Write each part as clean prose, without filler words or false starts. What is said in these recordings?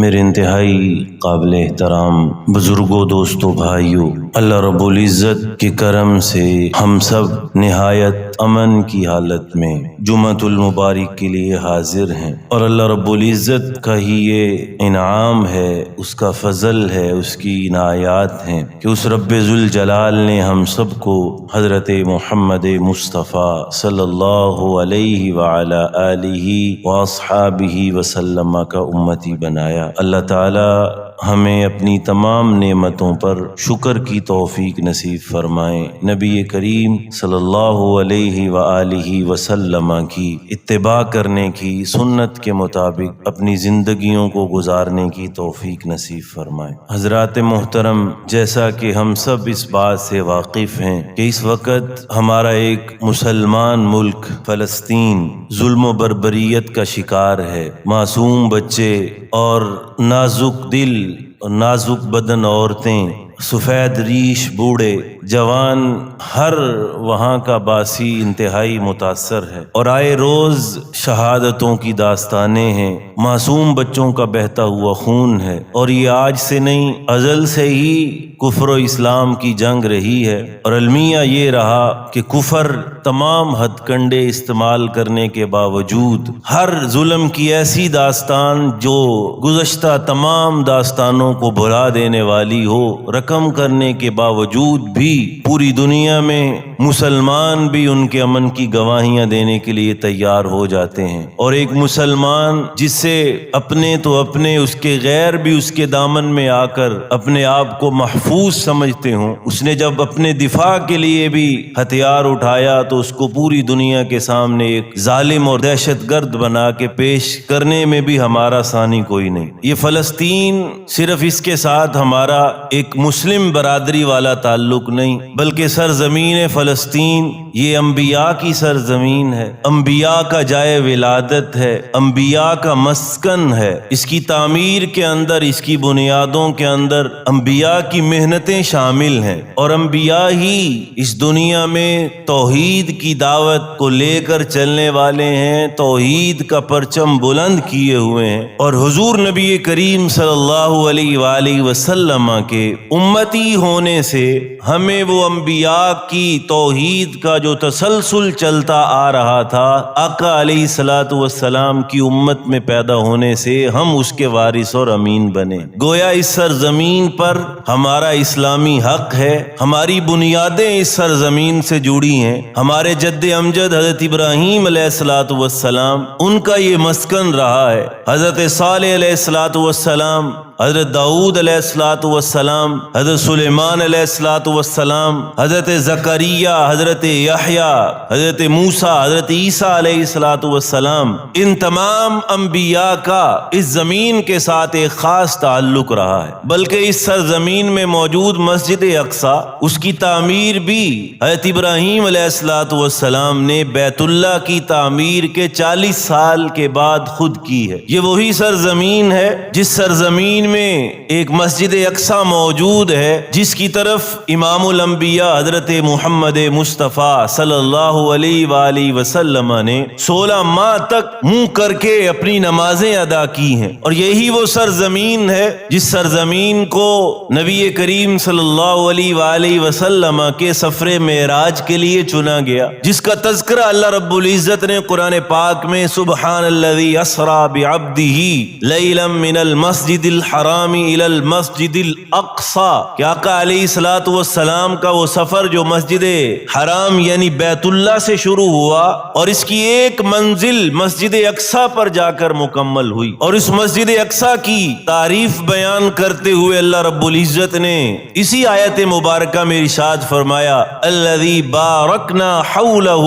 میرے انتہائی قابل احترام بزرگوں، دوستوں، بھائیوں، اللہ رب العزت کے کرم سے ہم سب نہایت امن کی حالت میں جمعۃ المبارک کے لیے حاضر ہیں، اور اللہ رب العزت کا ہی یہ انعام ہے، اس کا فضل ہے، اس کی عنایات ہیں کہ اس رب ذوالجلال نے ہم سب کو حضرت محمد مصطفیٰ صلی اللہ علیہ وعلی آلہ واصحابہ وسلم کا امتی بنایا۔ اللہ تعالی ہمیں اپنی تمام نعمتوں پر شکر کی توفیق نصیب فرمائیں، نبی کریم صلی اللہ علیہ وآلہ وسلم کی اتباع کرنے کی، سنت کے مطابق اپنی زندگیوں کو گزارنے کی توفیق نصیب فرمائیں۔ حضرات محترم، جیسا کہ ہم سب اس بات سے واقف ہیں کہ اس وقت ہمارا ایک مسلمان ملک فلسطین ظلم و بربریت کا شکار ہے، معصوم بچے اور نازک دل اور نازک بدن عورتیں، سفید ریش بوڑھے، جوان، ہر وہاں کا باسی انتہائی متاثر ہے، اور آئے روز شہادتوں کی داستانیں ہیں، معصوم بچوں کا بہتا ہوا خون ہے، اور یہ آج سے نہیں، ازل سے ہی کفر و اسلام کی جنگ رہی ہے، اور المیہ یہ رہا کہ کفر تمام ہتھ کنڈے استعمال کرنے کے باوجود ہر ظلم کی ایسی داستان جو گزشتہ تمام داستانوں کو بھلا دینے والی ہو، رقم کرنے کے باوجود بھی پوری دنیا میں مسلمان بھی ان کے امن کی گواہیاں دینے کے لیے تیار ہو جاتے ہیں، اور ایک مسلمان جس سے اپنے تو اپنے، اس کے غیر بھی اس کے دامن میں آ کر اپنے آپ کو محفوظ سمجھتے ہوں، اس نے جب اپنے دفاع کے لیے بھی ہتھیار اٹھایا تو اس کو پوری دنیا کے سامنے ایک ظالم اور دہشت گرد بنا کے پیش کرنے میں بھی ہمارا ثانی کوئی نہیں۔ یہ فلسطین صرف اس کے ساتھ ہمارا ایک مسلم برادری والا تعلق نہیں، بلکہ سرزمین فلسطین یہ انبیاء کی سرزمین ہے، انبیاء کا جائے ولادت ہے، انبیاء کا مسکن ہے، اس کی تعمیر کے اندر، اس کی بنیادوں کے اندر انبیاء کی محنتیں شامل ہیں، اور انبیاء ہی اس دنیا میں توحید کی دعوت کو لے کر چلنے والے ہیں، توحید کا پرچم بلند کیے ہوئے ہیں، اور حضور نبی کریم صلی اللہ علیہ وآلہ وسلم کے امتی ہونے سے ہمیں وہ انبیاء کی توحید کا جو تسلسل چلتا آ رہا تھا، آقا علیہ الصلوۃ والسلام کی امت میں پیدا ہونے سے ہم اس کے وارث اور امین بنے۔ گویا اس سرزمین پر ہمارا اسلامی حق ہے، ہماری بنیادیں اس سرزمین سے جڑی ہیں، ہمارے جد امجد حضرت ابراہیم علیہ الصلوۃ والسلام ان کا یہ مسکن رہا ہے، حضرت صالح علیہ الصلوۃ والسلام، حضرت داؤد علیہ الصلوۃ والسلام، حضرت سلیمان علیہ الصلوۃ والسلام، حضرت زکریا، حضرت یحییٰ، حضرت موسیٰ، حضرت عیسیٰ علیہ الصلوۃ والسلام، ان تمام انبیاء کا اس زمین کے ساتھ ایک خاص تعلق رہا ہے، بلکہ اس سرزمین میں موجود مسجد اقصیٰ، اس کی تعمیر بھی حضرت ابراہیم علیہ الصلوۃ والسلام نے بیت اللہ کی تعمیر کے 40 سال کے بعد خود کی ہے۔ یہ وہی سرزمین ہے جس سرزمین میں ایک مسجد اقصیٰ موجود ہے، جس کی طرف امام الانبیاء حضرت محمد مصطفیٰ صلی اللہ علیہ وآلہ وسلم نے 16 ماہ تک منہ کر کے اپنی نمازیں ادا کی ہیں، اور یہی وہ سرزمین ہے جس سرزمین کو نبی کریم صلی اللہ علیہ وآلہ وسلم کے سفر معراج کے لیے چنا گیا، جس کا تذکرہ اللہ رب العزت نے قرآن پاک میں سبحان الذی اسریٰ بعبدہ لیلا من المسجد الحرام الی المسجد الاقصیٰ، کہ آقا علیہ الصلوۃ والسلام کا وہ سفر جو مسجد حرام یعنی بیت اللہ سے شروع ہوا، اور اس کی ایک منزل مسجد اقصیٰ پر جا کر مکمل ہوئی، اور اس مسجد اقصیٰ کی تعریف بیان کرتے ہوئے اللہ رب العزت نے اسی آیت مبارکہ میں ارشاد فرمایا الذی بارکنا حولہ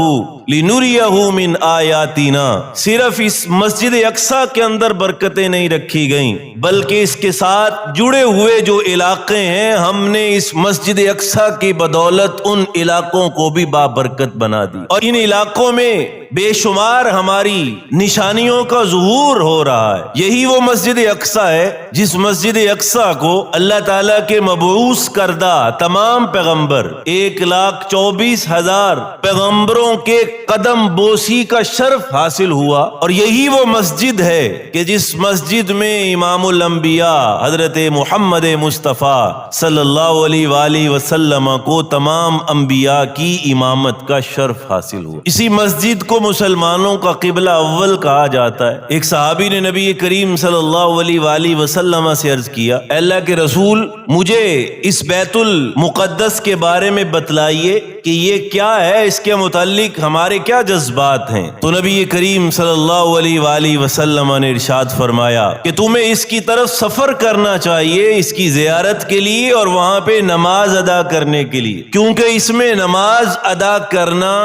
لنریہ من آیاتنا، صرف اس مسجد اقصیٰ کے اندر برکتیں نہیں رکھی گئیں، بلکہ اس کے ساتھ جڑے ہوئے جو علاقے ہیں، ہم نے اس مسجد اقصیٰ کی بدولت ان علاقوں کو بھی بابرکت بنا دی، اور ان علاقوں میں بے شمار ہماری نشانیوں کا ظہور ہو رہا ہے۔ یہی وہ مسجد اقصی ہے جس مسجد اقصی کو اللہ تعالیٰ کے مبعوث کردہ تمام پیغمبر 1,24,000 پیغمبروں کے قدم بوسی کا شرف حاصل ہوا، اور یہی وہ مسجد ہے کہ جس مسجد میں امام الانبیاء حضرت محمد مصطفیٰ صلی اللہ علیہ وآلہ وسلم کو تمام انبیاء کی امامت کا شرف حاصل ہوا۔ اسی مسجد کو مسلمانوں کا قبلہ اول کہا جاتا ہے۔ ایک صحابی نے نبی کریم صلی اللہ علیہ وآلہ وسلم سے عرض کیا، اے اللہ کے رسول، مجھے اس بیت المقدس کے بارے میں بتلائیے کہ یہ کیا ہے، اس کے متعلق ہمارے کیا جذبات ہیں؟ تو نبی کریم صلی اللہ علیہ وآلہ وسلم نے ارشاد فرمایا کہ تمہیں اس کی طرف سفر کرنا چاہیے، اس کی زیارت کے لیے اور وہاں پہ نماز ادا کرنے کے لیے، کیونکہ اس میں نماز ادا کرنا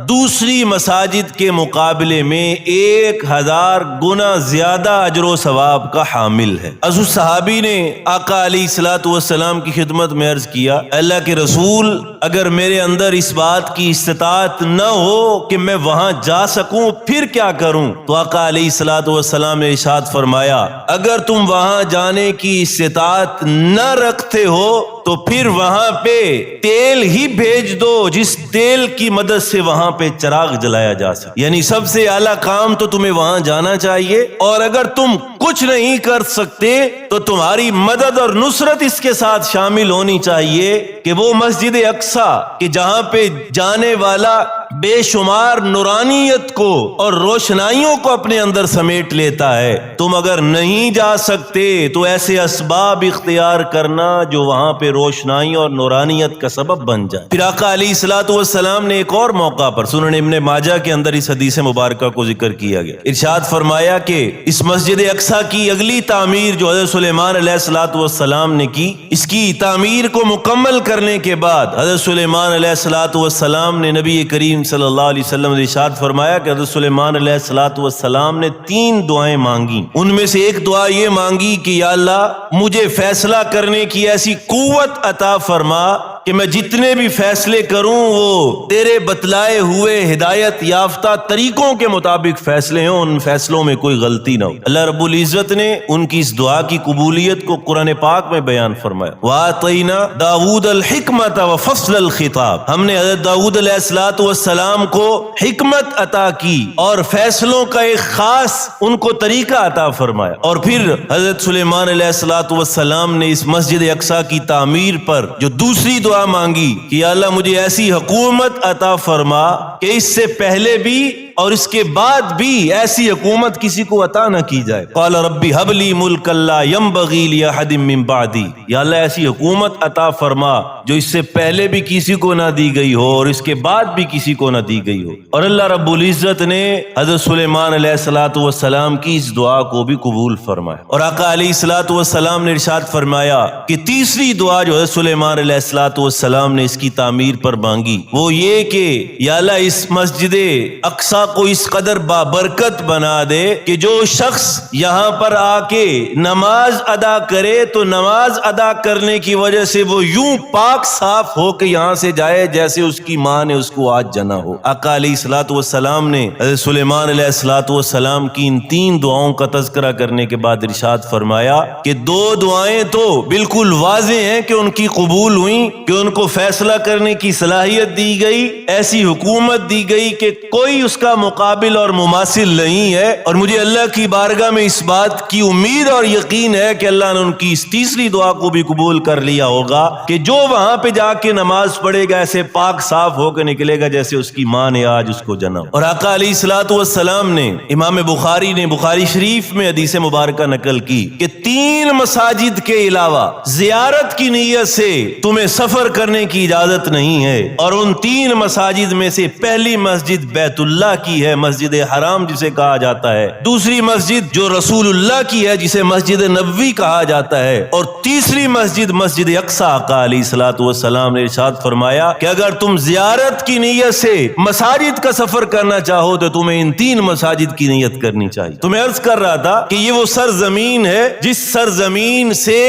دوسری مساجد کے مقابلے میں 1000 گنا زیادہ اجر و ثواب کا حامل ہے۔ از اس صحابی نے آقا علیہ الصلوۃ والسلام کی خدمت میں عرض کیا، اللہ کے رسول، اگر میرے اندر اس بات کی استطاعت نہ ہو کہ میں وہاں جا سکوں پھر کیا کروں؟ تو آقا علیہ الصلوۃ والسلام نے ارشاد فرمایا، اگر تم وہاں جانے کی استطاعت نہ رکھتے ہو تو پھر وہاں پہ تیل ہی بھیج دو جس تیل کی مدد سے وہاں پہ چراغ جلایا جا سکے۔ یعنی سب سے اعلیٰ کام تو تمہیں وہاں جانا چاہیے، اور اگر تم کچھ نہیں کر سکتے تو تمہاری مدد اور نصرت اس کے ساتھ شامل ہونی چاہیے کہ وہ مسجد اقصی کہ جہاں پہ جانے والا بے شمار نورانیت کو اور روشنائیوں کو اپنے اندر سمیٹ لیتا ہے، تم اگر نہیں جا سکتے تو ایسے اسباب اختیار کرنا جو وہاں پہ روشنائی اور نورانیت کا سبب بن جائے۔ پھر آقا علیہ الصلوۃ والسلام نے ایک اور موقع پر سنن ابن ماجہ کے اندر اس حدیث مبارکہ کو ذکر کیا گیا، ارشاد فرمایا کہ اس مسجد اقصی کی اگلی تعمیر جو حضرت سلیمان علیہ الصلوۃ والسلام نے کی، اس کی تعمیر کو مکمل کرنے کے بعد حضرت سلیمان علیہ الصلوۃ والسلام نے نبی کریم صلی اللہ علیہ وسلم نے ارشاد فرمایا کہ حضرت سلیمان علیہ الصلوۃ والسلام نے 3 دعائیں مانگی۔ ان میں سے ایک دعا یہ مانگی کہ یا اللہ، مجھے فیصلہ کرنے کی ایسی قوت عطا فرما کہ میں جتنے بھی فیصلے کروں وہ تیرے بتلائے ہوئے ہدایت یافتہ طریقوں کے مطابق فیصلے ہوں، ان فیصلوں میں کوئی غلطی نہ ہو۔ اللہ رب العزت نے ان کی اس دعا کی قبولیت کو قرآن پاک میں بیان فرمایا، وَآتَيْنَا دَاوُودَ الْحِكْمَةَ وَفَصْلَ الْخِطَابِ، ہم نے حضرت داؤد علیہ الصلوۃ والسلام کو حکمت عطا کی اور فیصلوں کا ایک خاص ان کو طریقہ عطا فرمایا۔ اور پھر حضرت سلیمان علیہ الصلوۃ والسلام نے اس مسجد اقصی کی تعمیر پر جو دوسری دعا مانگی کہ یا اللہ مجھے ایسی حکومت عطا فرما کہ اس سے پہلے بھی اور اس کے بعد بھی ایسی حکومت کسی کو عطا نہ کی جائے۔ قال ربی هب لی ملکا لا ينبغی لأحد من بعدی، یا اللہ ایسی حکومت عطا فرما جو اس سے پہلے بھی کسی کو نہ دی گئی ہو اور اس کے بعد بھی کسی کو نہ دی گئی ہو۔ اور اللہ رب العزت نے حضرت سلیمان علیہ الصلوۃ والسلام کی اس دعا کو بھی قبول فرمایا، اور آقا علیہ الصلوۃ والسلام نے ارشاد فرمایا کہ تیسری دعا جو حضرت سلیمان علیہ الصلوۃ والسلام نے اس کی تعمیر پر مانگی وہ یہ کہ یا اللہ اس مسجد اقصی کو اس قدر بابرکت بنا دے کہ جو شخص یہاں پر آ کے نماز ادا کرے تو نماز ادا کرنے کی وجہ سے وہ یوں پاک صاف ہو کے یہاں سے جائے جیسے اس کی ماں نے اس کو آج جنا ہو۔ آقا علیہ الصلوۃ والسلام نے حضرت سلیمان علیہ الصلوۃ والسلام کی ان 3 دعاؤں کا تذکرہ کرنے کے بعد ارشاد فرمایا کہ 2 دعائیں تو بالکل واضح ہیں کہ ان کی قبول ہوئیں، کہ ان کو فیصلہ کرنے کی صلاحیت دی گئی، ایسی حکومت دی گئی کہ کوئی اس کا مقابل اور مماثل نہیں ہے، اور مجھے اللہ کی بارگاہ میں اس بات کی امید اور یقین ہے کہ اللہ نے ان کی اس تیسری دعا کو بھی قبول کر لیا ہوگا کہ جو وہاں پہ جا کے نماز پڑھے گا ایسے پاک صاف ہو کے نکلے گا جیسے اس کی ماں نے آج اس کو جنا۔ اور آقا علیہ الصلوۃ والسلام نے امام بخاری نے بخاری شریف میں حدیث مبارکہ نقل کی کہ 3 مساجد کے علاوہ زیارت کی نیت سے تمہیں سفر کرنے کی اجازت نہیں ہے، اور ان 3 مساجد میں سے پہلی مسجد بیت اللہ کی ہے، مسجد حرام جسے کہا جاتا ہے، دوسری مسجد جو رسول اللہ کی ہے جسے مسجد نبوی کہا جاتا ہے، اور تیسری مسجد مسجد اقصی۔ آقا علیہ الصلوۃ والسلام نے ارشاد فرمایا کہ اگر تم زیارت کی نیت سے مساجد کا سفر کرنا چاہو تو تمہیں ان 3 مساجد کی نیت کرنی چاہیے۔ تو میں عرض کر رہا تھا کہ یہ وہ سرزمین ہے جس سرزمین سے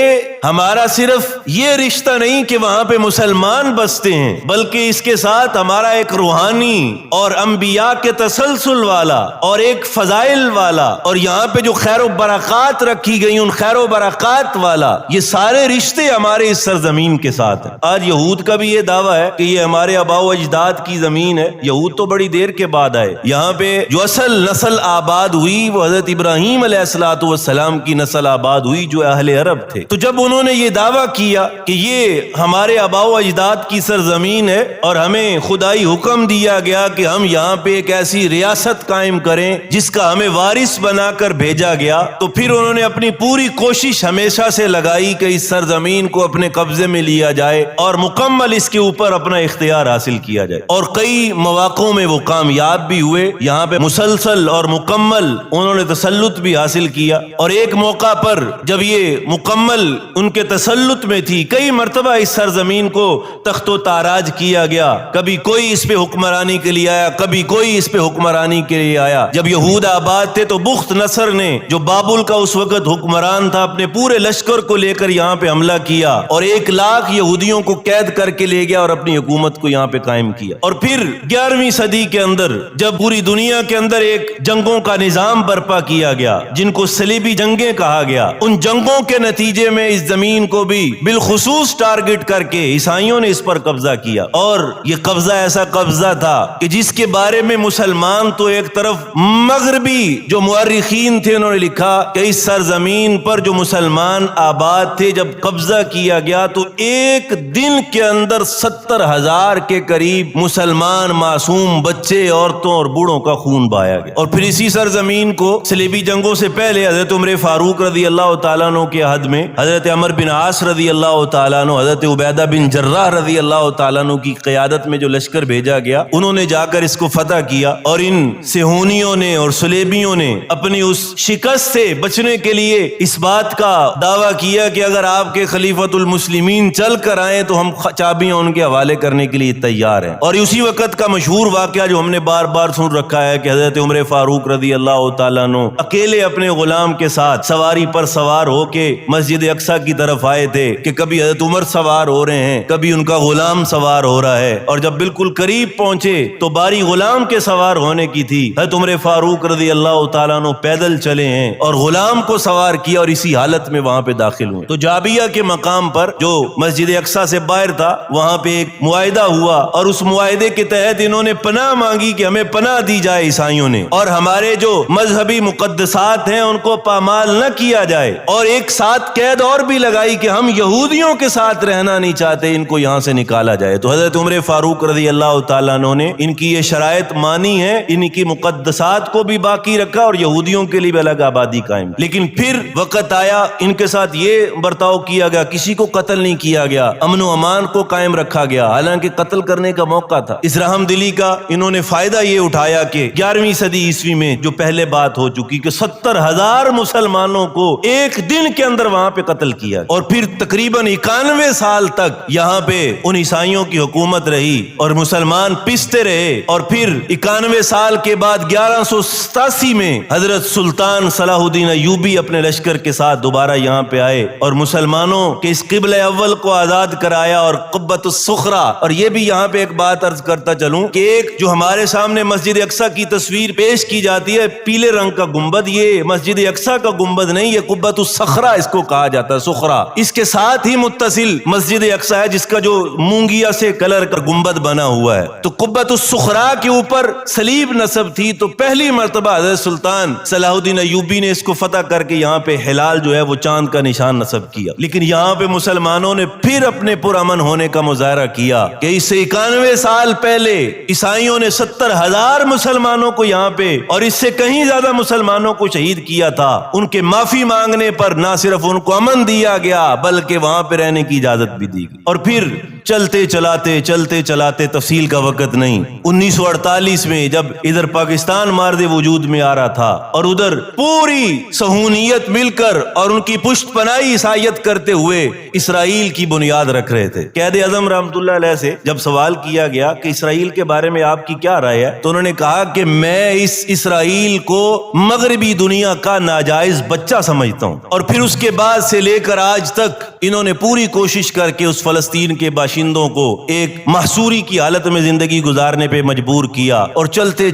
ہمارا صرف یہ رشتہ نہیں کہ وہاں پہ مسلمان بستے ہیں، بلکہ اس کے ساتھ ہمارا ایک روحانی اور انبیاء کے تسلسل والا اور ایک فضائل والا، اور یہاں پہ جو خیر و برکات رکھی گئی ان خیر و برکات والا، یہ سارے رشتے ہمارے اس سرزمین کے ساتھ ہیں۔ آج یہود کا بھی یہ دعویٰ ہے کہ یہ ہمارے آباء و اجداد کی زمین ہے۔ یہود تو بڑی دیر کے بعد آئے، یہاں پہ جو اصل نسل آباد ہوئی وہ حضرت ابراہیم علیہ السلام کی نسل آباد ہوئی جو اہل عرب تھے۔ تو جب انہوں نے یہ دعویٰ کیا کہ یہ ہمارے آباء و اجداد کی سرزمین ہے اور ہمیں خدائی حکم دیا گیا کہ ہم یہاں پہ ایک ایسی ریاست قائم کریں جس کا ہمیں وارث بنا کر بھیجا گیا، تو پھر انہوں نے اپنی پوری کوشش ہمیشہ سے لگائی کہ اس سرزمین کو اپنے قبضے میں لیا جائے اور مکمل اس کے اوپر اپنا اختیار حاصل کیا جائے، اور کئی مواقعوں میں وہ کامیاب بھی ہوئے۔ یہاں پہ مسلسل اور مکمل انہوں نے تسلط بھی حاصل کیا، اور ایک موقع پر جب یہ مکمل ان کے تسلط میں تھی، کئی مرتبہ اس سرزمین کو تخت و تاراج کیا گیا، کبھی کوئی اس پہ حکمرانی کے لیے آیا، کبھی کوئی اس پہ حکمرانی کے لیے آیا۔ جب یہود آباد تھے تو بخت نصر نے جو بابل کا اس وقت حکمران تھا اپنے پورے لشکر کو لے کر یہاں پہ حملہ کیا اور 1 لاکھ یہودیوں کو قید کر کے لے گیا اور اپنی حکومت کو یہاں پہ قائم کیا۔ اور پھر 11ویں صدی کے اندر جب پوری دنیا کے اندر ایک جنگوں کا نظام برپا کیا گیا جن کو صلیبی جنگیں کہا گیا، ان جنگوں کے نتیجے میں اس زمین کو بھی بالخصوص ٹارگٹ کر کے عیسائیوں نے اس پر قبضہ کیا، اور یہ قبضہ ایسا قبضہ تھا کہ جس کے بارے میں مسلمان تو ایک طرف مغربی جو مورخین تھے انہوں نے لکھا کہ اس سرزمین پر جو مسلمان آباد تھے جب قبضہ کیا گیا تو ایک دن کے اندر 70,000 کے قریب مسلمان معصوم بچے، عورتوں اور بوڑھوں کا خون بہایا گیا۔ اور پھر اسی سرزمین کو صلیبی جنگوں سے پہلے حضرت عمر فاروق رضی اللہ تعالیٰ عنہ کے عہد میں حضرت عمر بن عاص رضی اللہ تعالیٰ عنہ، حضرت عبیدہ بن جراح رضی اللہ تعالیٰ عنہ کی قیادت میں جو لشکر بھیجا گیا، انہوں نے جا کر اس کو فتح کیا، اور ان صہیونیوں نے اور صلیبیوں نے اپنی اس شکست سے بچنے کے لیے اس بات کا دعویٰ کیا کہ اگر آپ کے خلیفۃ المسلمین چل کر آئیں تو ہم چابیاں ان کے حوالے کرنے کے لیے تیار ہیں۔ اور اسی وقت کا مشہور واقعہ جو ہم نے بار بار سن رکھا ہے کہ حضرت عمر فاروق رضی اللہ تعالیٰ عنہ اکیلے اپنے غلام کے ساتھ سواری پر سوار ہو کے مسجد اقصیٰ کی طرف آئے تھے کہ کبھی حضرت عمر سوار ہو رہے ہیں، کبھی ان کا غلام سوار ہو رہا ہے، اور جب بالکل قریب پہنچے تو باری غلام کے سوار ہونے کی تھی، حضرت عمر فاروق رضی اللہ تعالیٰ عنہ پیدل چلے ہیں اور غلام کو سوار کیا اور اسی حالت میں وہاں پہ داخل ہوئے۔ تو جابیہ کے مقام پر جو مسجد اقصیٰ سے باہر تھا وہاں پہ ایک معاہدہ ہوا، اور اس معاہدے کے تحت انہوں نے پناہ مانگی کہ ہمیں پناہ دی جائے عیسائیوں نے، اور ہمارے جو مذہبی مقدسات ہیں ان کو پامال نہ کیا جائے، اور ایک ساتھ قید اور بھی لگائی کہ ہم یہودیوں کے ساتھ رہنا نہیں چاہتے، ان کو یہاں سے نکالا جائے۔ تو حضرت عمر فاروق رضی اللہ تعالیٰ عنہ نے ان کی یہ شرائط مانی ہے، ان کی مقدسات کو بھی باقی رکھا اور یہودیوں کے لیے بھی الگ آبادی قائم، لیکن پھر وقت آیا ان کے ساتھ یہ برتاؤ کیا گیا، کسی کو قتل نہیں کیا گیا، امن و امان کو قائم رکھا گیا، حالانکہ قتل کرنے کا موقع تھا۔ اس رحم دلی کا انہوں نے فائدہ یہ اٹھایا کہ 11ویں صدی عیسوی میں جو پہلے بات ہو چکی کہ 70,000 مسلمانوں کو ایک دن کے اندر وہاں پہ قتل کیا، اور پھر تقریباً 91 سال تک یہاں پہ ان عیسائیوں کی حکومت رہی اور مسلمان پستے رہے، اور پھر 91 سال کے بعد 1187 میں حضرت سلطان صلاح الدین ایوبی اپنے لشکر کے ساتھ دوبارہ یہاں پہ آئے اور مسلمانوں کے اس قبلہ اول کو آزاد کرایا، اور قبۃ الصخرہ۔ اور یہ بھی یہاں پہ ایک بات عرض کرتا چلوں کہ ایک جو ہمارے سامنے مسجد اقصیٰ کی تصویر پیش کی جاتی ہے پیلے رنگ کا گنبد، یہ مسجد اقصیٰ کا گنبد نہیں، یہ قبۃ الصخرہ اس کو کہا جاتا ہے، صخرہ۔ اس کے ساتھ ہی متصل مسجد اقصیٰ ہے جس کا جو مونگیا سے کلر کا گنبد بنا ہوا ہے۔ تو قبۃ الصخرہ کے اوپر صلیب نصب تھی، تو پہلی مرتبہ حضرت سلطان صلاح الدین ایوبی نے اس کو فتح کر کے یہاں پہ ہلال جو ہے وہ چاند کا نشان نصب کیا، لیکن یہاں پہ مسلمانوں نے پھر اپنے پرامن ہونے کا مظاہرہ کیا کہ اس سے 91 سال پہلے عیسائیوں نے 70,000 مسلمانوں کو یہاں پہ اور اس سے کہیں زیادہ مسلمانوں کو شہید کیا تھا۔ ان کے معافی مانگنے پر نہ صرف ان کو امن دیا گیا بلکہ وہاں پہ رہنے کی اجازت بھی دی گئی۔ اور پھر چلتے چلاتے تفصیل کا وقت نہیں، 1948 میں جب ادھر پاکستان مارد وجود میں آ رہا تھا اور ادھر پوری صہیونیت مل کر اور ان کی پشت پناہی عیسائیت کرتے ہوئے اسرائیل کی بنیاد رکھ رہے تھے۔ قائد اعظم رحمۃ اللہ علیہ سے جب سوال کیا گیا کہ اسرائیل کے بارے میں آپ کی کیا رائے ہے تو انہوں نے کہا کہ میں اس اسرائیل کو مغربی دنیا کا ناجائز بچہ سمجھتا ہوں، اور پھر اس کے بعد سے لے کر آج تک انہوں نے پوری کوشش کر کے اس فلسطین کے باشندوں کو ایک محصوری کی حالت میں زندگی گزارنے پہ مجبور کیا، اور چلتے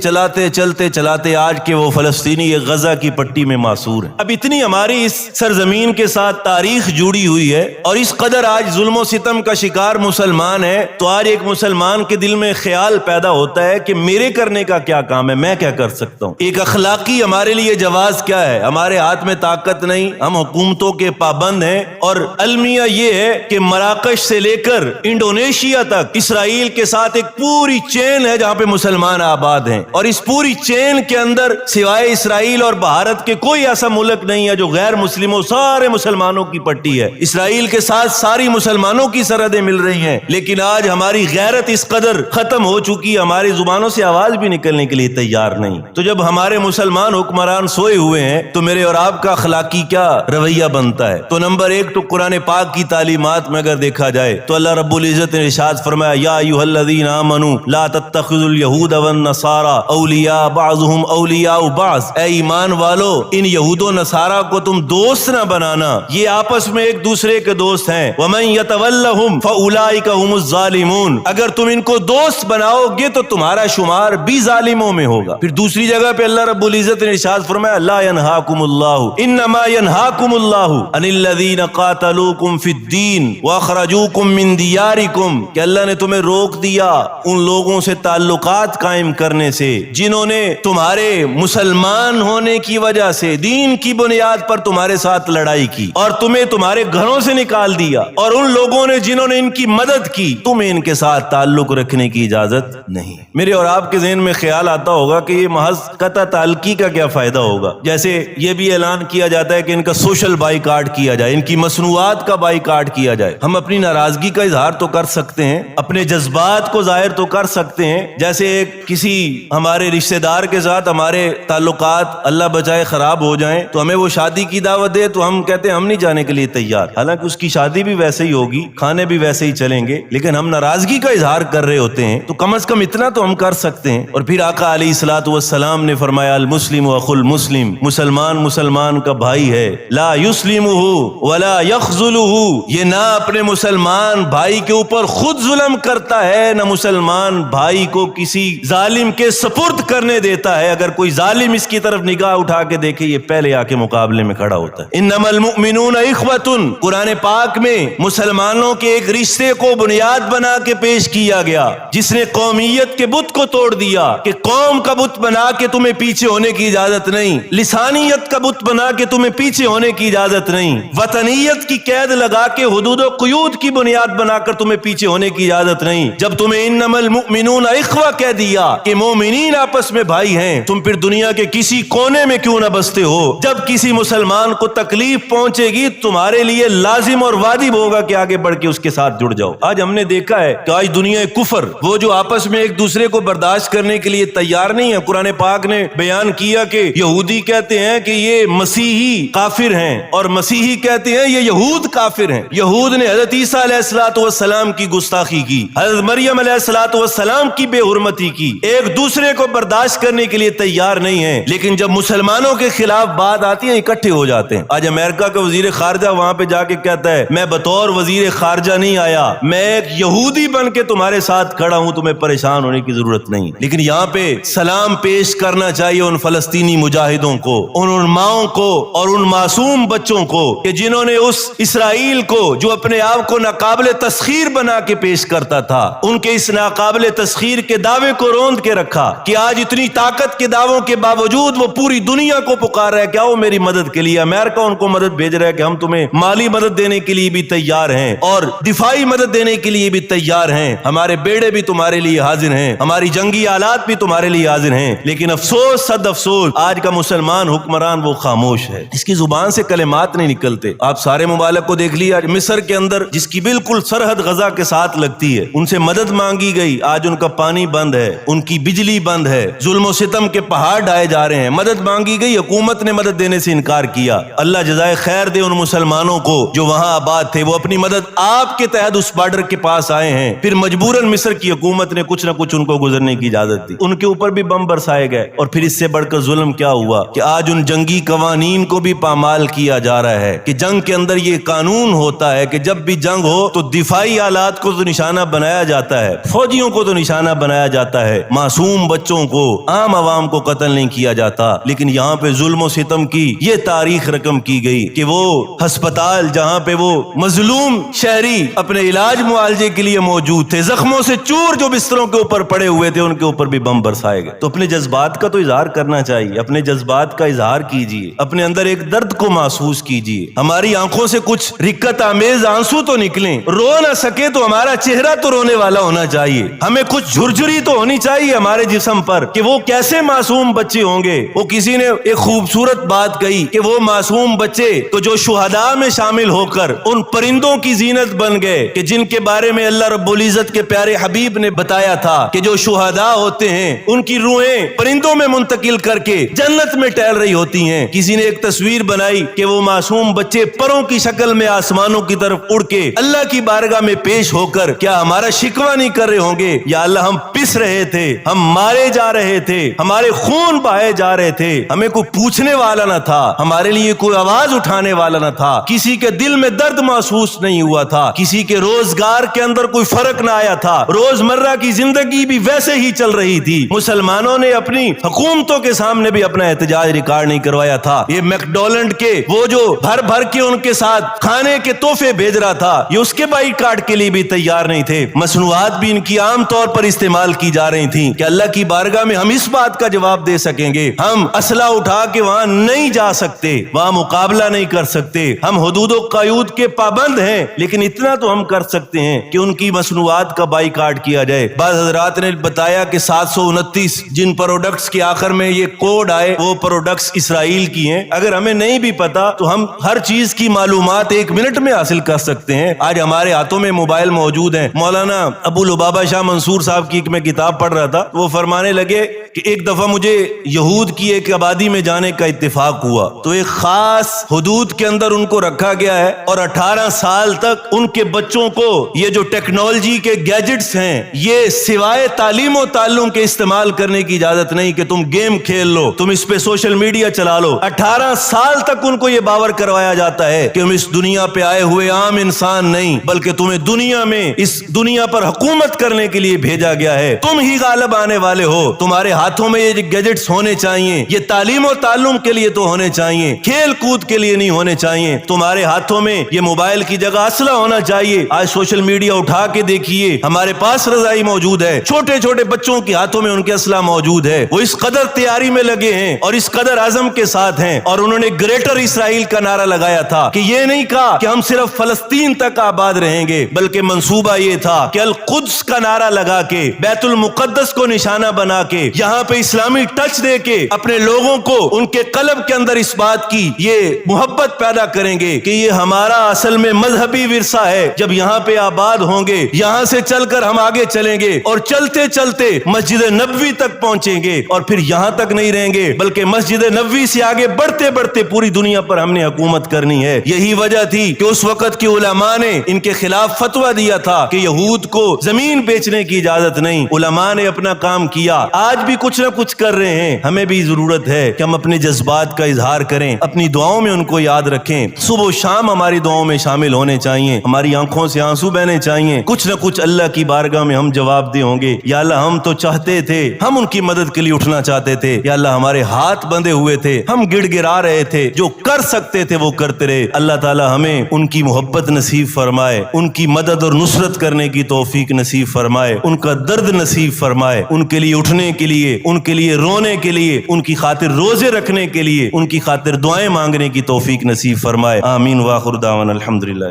چلاتے آج کے وہ فلسطینی ایک غزہ کی پٹی میں محصور ہیں۔ اب اتنی ہماری اس سرزمین کے ساتھ تاریخ جڑی ہوئی ہے، اور اس قدر آج ظلم و ستم کا شکار مسلمان ہے، تو آج ایک مسلمان کے دل میں خیال پیدا ہوتا ہے کہ میرے کرنے کا کیا کام ہے، میں کیا کر سکتا ہوں۔ ایک اخلاقی ہمارے لیے جواز کیا ہے؟ ہمارے ہاتھ میں طاقت نہیں، ہم حکومتوں کے پابند ہیں، اور المیہ یہ ہے کہ مراکش سے لے کر انڈونیشیا تک اسرائیل کے ساتھ ایک پوری چین ہے جہاں پہ مسلمان آباد ہیں، اور اس پوری چین کے اندر سوائے اسرائیل اور بھارت کے کوئی ایسا ملک نہیں ہے جو غیر مسلموں، سارے مسلمانوں کی پٹی ہے۔ اسرائیل کے ساتھ ساری مسلمانوں کی سرحدیں مل رہی ہیں، لیکن آج ہماری غیرت اس قدر ختم ہو چکی، ہماری زبانوں سے آواز بھی نکلنے کے لیے تیار نہیں۔ تو جب ہمارے مسلمان حکمران سوئے ہوئے ہیں تو میرے اور آپ کا اخلاقی کیا رویہ بنتا ہے؟ تو نمبر ایک تو قرآن پاک کی تعلیمات میں اگر دیکھا جائے تو اللہ رب العزت نے ارشاد فرمایا، یا ایھا الذین آمنوا لا تتخذوا اليہود والنصارى اولیاء بعضهم اولیاء بعض، اے ایمان والو ان یہود و نصارہ کو تم دوست نہ بنانا، یہ آپس میں ایک دوسرے کے دوست ہیں، ومن یتولہم فاولئک هم الظالمون، اگر تم ان کو دوست بناؤ گے تو تمہارا شمار بھی ظالموں میں ہوگا۔ پھر دوسری جگہ پہ اللہ رب العزت نے ارشاد فرمایا، لا ینہاکم اللہ انما ینہاکم اللہ عن الذین قاتلوکم فی الدین واخرجوکم من دیارکم، کہ اللہ نے تمہیں روک دیا ان لوگوں سے تعلقات قائم کرنے سے جنہوں نے تمہارے مسلمان ہونے کی وجہ سے دین کی بنیاد پر تمہارے ساتھ لڑائی کی اور تمہیں تمہارے گھروں سے نکال دیا، اور ان لوگوں نے جنہوں نے ان کی مدد کی تمہیں ان کے ساتھ تعلق رکھنے کی اجازت نہیں۔ میرے اور آپ کے ذہن میں خیال آتا ہوگا کہ یہ محض قطع تعلقی کا کیا فائدہ ہوگا؟ جیسے یہ بھی اعلان کیا جاتا ہے کہ ان کا سوشل بائیکاٹ کیا جائے، ان کی مصنوعات کا بائیکاٹ کیا جائے۔ ہم اپنی ناراضگی کا اظہار تو کر سکتے ہیں، اپنے جذبات کو ظاہر تو کر سکتے ہیں، جیسے ایک کسی ہمارے رشتہ دار کے ساتھ ہمارے تعلقات اللہ بچائے خراب ہو جائیں تو ہمیں وہ شادی کی دعوت دے تو ہم کہتے ہیں ہم نہیں جانے کے لیے تیار، حالانکہ اس کی شادی بھی ویسے ہی ہوگی، کھانے بھی ویسے ہی چلیں گے، لیکن ہم ناراضگی کا اظہار کر رہے ہوتے ہیں تو کم از کم اتنا تو ہم کر سکتے ہیں۔ اور پھر آقا علیہ الصلوۃ والسلام نے فرمایا، المسلم اخو المسلم، مسلمان مسلمان کا بھائی ہے، لا یسلمہ ولا یخذلہ، یہ نہ اپنے مسلمان بھائی کے اوپر خود ظلم کرتا ہے، نہ مسلمان بھائی کو کسی ظالم کے سپرد کرنے دیتا ہے۔ اگر کوئی ظالم اس کی طرف نگاہ اٹھا کے دیکھے یہ پہلے آ کے مقابلے میں کھڑا ہوتا ہے۔ انما المؤمنون اخوۃ، قرآن پاک میں مسلمانوں کے ایک رشتے کو بنیاد بنا کے پیش کیا گیا، جس نے قومیت کے بت کو توڑ دیا کہ قوم کا بت بنا کے تمہیں پیچھے ہونے کی اجازت نہیں، لسانیت کا بت بنا کے تمہیں پیچھے ہونے کی اجازت نہیں، وطنیت کی قید لگا کے حدود و قیود کی بنیاد بنا کر تمہیں پیچھے ہونے کی اجازت نہیں۔ جب تمہیں انما المؤمنون اخوہ کہہ دیا کہ مومنین آپس میں بھائی ہیں، تم پھر دنیا کے کسی کونے میں کیوں نہ بستے ہو، جب کسی مسلمان کو تکلیف پہنچے گی تمہارے لیے لازم اور واجب ہوگا کہ آگے بڑھ کے اس کے ساتھ جڑ جاؤ۔ آج ہم نے دیکھا ہے کہ آج دنیا کفر، وہ جو آپس میں ایک دوسرے کو برداشت کرنے کے لیے تیار نہیں ہے۔ قرآن پاک نے بیان کیا کہ یہودی کہتے ہیں کہ یہ مسیحی کافر ہیں، اور مسیحی کہتے ہیں یہ یہود کافر ہیں۔ یہود نے حضرت عیسیٰ علیہ الصلوۃ والسلام کی گستاخی کی، حضرت مریم علیہ الصلوۃ والسلام کی بے حرمتی کی، ایک دوسرے کو برداشت کرنے کے لیے تیار نہیں ہیں، لیکن جب مسلمانوں کے خلاف بات آتی ہے اکٹھے ہو جاتے ہیں۔ آج امریکہ کا وزیر خارجہ وہاں پہ جا کے کہتا ہے میں بطور وزیر خارجہ نہیں آیا، میں ایک یہودی بن کے تمہارے ساتھ کھڑا ہوں، تمہیں پریشان ہونے کی ضرورت نہیں۔ لیکن یہاں پہ سلام پیش کرنا چاہیے ان فلسطینی مجاہدوں کو، ان ماؤں کو اور ان معصوم بچوں کو کہ جنہوں نے اس اسرائیل کو جو اپنے آپ کو ناقابل تسخیر بنا کے پیش کرتا تھا، ان کے اس ناقابل تسخیر کے دعوے کو روند کے رکھا کہ آج اتنی طاقت کے دعووں کے باوجود وہ پوری دنیا کو پکار رہا ہے کہ آؤ میری مدد کے لیے۔ امریکہ ان کو مدد بھیج رہا ہے کہ ہم تمہیں مالی مدد دینے کے لیے بھی تیار ہیں اور دفاعی مدد دینے کے لیے بھی تیار ہیں، ہمارے بیڑے بھی تمہارے لیے حاضر ہیں، ہماری جنگی آلات بھی تمہارے لیے حاضر ہیں۔ لیکن افسوس صد افسوس آج کا مسلمان حکمران وہ خاموش ہے، اس کی زبان سے کلمات نہیں نکلتے۔ آپ سارے ممالک کو دیکھ لیے، آج مصر کے اندر جس کی بالکل سرحد غزہ کے ساتھ لگتی ہے، ان سے مدد مانگی گئی، آج ان کا پانی بند ہے، ان کی بجلی بند ہے، ظلم و ستم کے پہاڑ ڈھائے جا رہے ہیں، مدد مانگی گئی، حکومت نے مدد دینے سے انکار کیا۔ اللہ جزائے خیر دے ان مسلمانوں کو جو وہاں آباد تھے، وہ اپنی مدد آپ کے تحت اس بارڈر کے پاس آئے ہیں، پھر مجبوراً مصر کی حکومت نے کچھ نہ کچھ ان کو گزرنے کی اجازت دی، ان کے اوپر بھی بم برسائے گئے۔ اور پھر اس سے بڑھ کر ظلم کیا ہوا کہ آج ان جنگی قوانین کو بھی پامال کیا جا رہا ہے کہ جنگ کے اندر یہ قانون ہوتا ہے کہ جب بھی جنگ ہو تو دفاعی آلات کو تو نشانہ بنایا جاتا ہے، فوجیوں کو تو نشانہ بنایا جاتا ہے، معصوم بچوں کو، عام عوام کو قتل نہیں کیا جاتا۔ لیکن یہاں پہ ظلم و ستم کی یہ تاریخ رقم کی گئی کہ وہ ہسپتال جہاں پہ وہ مظلوم شہری اپنے علاج معالجے کے لیے موجود تھے، زخموں سے چور جو بستروں کے اوپر پڑے ہوئے تھے، ان کے اوپر بھی بم برسائے گئے۔ تو اپنے جذبات کا تو اظہار کرنا چاہیے، اپنے جذبات کا اظہار کیجیے، اپنے اندر ایک درد کو محسوس کیجیے۔ ہماری آنکھوں سے کچھ رکت آمیز آنسو تو نکلیں، رو نہ سکے تو ہمارا چہرہ تو رونے والا ہونا چاہیے، ہمیں کچھ جھرجھری تو ہونی چاہیے ہمارے جسم پر کہ وہ کیسے معصوم بچے ہوں گے۔ وہ کسی نے ایک خوبصورت بات کہی کہ وہ معصوم بچے تو جو شہداء میں شامل ہو کر ان پرندوں کی زینت بن گئے کہ جن کے بارے میں اللہ رب العزت کے پیارے حبیب نے بتایا تھا کہ جو شہداء ہوتے ہیں ان کی روحیں پرندوں میں منتقل کر کے جنت میں ٹہل رہی ہوتی ہیں۔ کسی نے ایک تصویر بنائی کہ وہ معصوم بچے پروں کی شکل میں آسمانوں کی طرف اڑ کے اللہ کی بارگاہ میں پیش ہو کر کیا ہمارا شکوہ نہیں کر رہے ہوں گے، یا اللہ ہم پس رہے تھے، ہم مارے جا رہے تھے، ہمارے خون بہائے جا رہے تھے، ہمیں کوئی پوچھنے والا نہ تھا، ہمارے لیے کوئی آواز اٹھانے والا نہ تھا، کسی کے دل میں درد محسوس نہیں ہوا تھا، کسی کے روزگار کے اندر کوئی فرق نہ آیا تھا، روزمرہ کی زندگی بھی ویسے ہی چل رہی تھی۔ مسلمانوں نے اپنی حکومتوں کے سامنے بھی اپنا احتجاج ریکارڈ نہیں کروایا تھا۔ یہ میکڈونلڈ کے وہ جو بھر بھر کے ان کے ساتھ کھانے کے تحفے بھیج رہا تھا، یہ اس کے بائیکاٹ کے لیے بھی تیار نہیں تھے۔ مصنوعات بھی ان کی عام طور پر استعمال کی جا رہی تھیں کہ اللہ کی بارگاہ میں ہم اس بات کا جواب دے سکیں گے، ہم اسلحہ اٹھا کے وہاں نہیں جا سکتے، وہاں مقابلہ نہیں کر سکتے، ہم حدود و قیود کے پابند ہیں، لیکن اتنا تو ہم کر سکتے ہیں کہ ان کی مصنوعات کا بائیکاٹ کیا جائے۔ بعض حضرات نے بتایا کہ 729 جن پروڈکٹس کے آخر میں یہ کوڈ آئے وہ پروڈکٹس اسرائیل کی ہیں۔ اگر ہمیں نہیں بھی پتا تو ہم ہر چیز کی معلومات 1 منٹ میں حاصل کر سکتے ہیں۔ آج ہمارے ہاتھوں میں موبائل موجود ہیں۔ مولانا ابو لبابہ شاہ منصور صاحب کی میں کتاب پڑھ رہا تھا، وہ فرمانے لگے کہ ایک دفعہ مجھے یہود کی ایک آبادی میں جانے کا اتفاق ہوا، تو ایک خاص حدود کے اندر ان کو رکھا گیا ہے اور 18 سال تک ان کے بچوں کو یہ جو ٹیکنالوجی کے گیجٹس ہیں یہ سوائے تعلیم و تعلم کے استعمال کرنے کی اجازت نہیں کہ تم گیم کھیل لو، تم اس پہ سوشل میڈیا چلا لو۔ 18 سال تک ان کو یہ باور کروایا جاتا ہے کہ تم اس دنیا پہ آئے ہوئے عام انسان نہیں، بلکہ تمہیں دنیا میں اس دنیا پر حکومت کرنے کے لیے بھیجا گیا ہے، تم ہی غالب آنے والے ہو، تمہارے ہاتھوں میں یہ گیجٹس ہونے چاہیے، یہ تعلیم و تعلم کے لیے تو ہونے چاہیے، کھیل کود کے لیے نہیں ہونے چاہیے، تمہارے ہاتھوں میں یہ موبائل کی جگہ اسلحہ ہونا چاہیے۔ آج سوشل میڈیا اٹھا کے دیکھیے، ہمارے پاس رضائی موجود ہے، چھوٹے چھوٹے بچوں کے ہاتھوں میں ان کے اسلحہ موجود ہے، وہ اس قدر تیاری میں لگے ہیں اور اس قدر عزم کے ساتھ ہیں، اور انہوں نے گریٹر اسرائیل کا نعرہ لگایا تھا کہ یہ نہیں کہا کہ ہم صرف فلسطین تک آباد رہیں گے، بلکہ منصوبہ یہ تھا کہ القدس کا نعرہ لگا کے، بیت المقدس کو نشانہ بنا کے، یہاں پہ اسلامی ٹچ دے کے اپنے لوگوں کو ان کے قلب کے اندر اس بات کی یہ محبت پیدا کریں گے کہ یہ ہمارا اصل میں مذہبی ورثہ ہے، جب یہاں پہ آباد ہوں گے یہاں سے چل کر ہم آگے چلیں گے اور چلتے چلتے مسجد نبوی تک پہنچیں گے، اور پھر یہاں تک نہیں رہیں گے بلکہ مسجد نبوی سے آگے بڑھتے بڑھتے پوری دنیا پر ہم نے حکومت کرنی ہے۔ یہی وجہ تھی کہ اس وقت کی علماء نے ان کے خلاف فتویٰ دیا تھا کہ یہود کو زمین بیچنے کی اجازت نہیں۔ علماء نے اپنا کام کیا، آج بھی کچھ نہ کچھ کر رہے ہیں۔ ہمیں بھی ضرورت ہے کہ ہم اپنے جذبات کا اظہار کریں، اپنی دعاؤں میں ان کو یاد رکھیں، صبح و شام ہماری دعاؤں میں شامل ہونے چاہیے، ہماری آنکھوں سے آنسو بہنے چاہیے، کچھ نہ کچھ اللہ کی بارگاہ میں ہم جواب دے ہوں گے۔ یا اللہ ہم تو چاہتے تھے، ہم ان کی مدد کے لیے اٹھنا چاہتے تھے، یا اللہ ہمارے ہاتھ بندھے ہوئے تھے، ہم گڑ گڑا رہے تھے، جو کر سکتے تھے وہ کرتے رہے۔ اللہ تعالی ہمیں ان کی محبت نصیب فرمائے، ان کی مدد اور نصرت کرنے کی توفیق نصیب فرمائے، ان کا درد نصیب فرمائے، ان کے لیے اٹھنے کے لیے، ان کے لیے رونے کے لیے، ان کی خاطر روزے رکھنے کے لیے، ان کی خاطر دعائیں مانگنے کی توفیق نصیب فرمائے۔ آمین۔ وآخر دعوانا الحمدللہ۔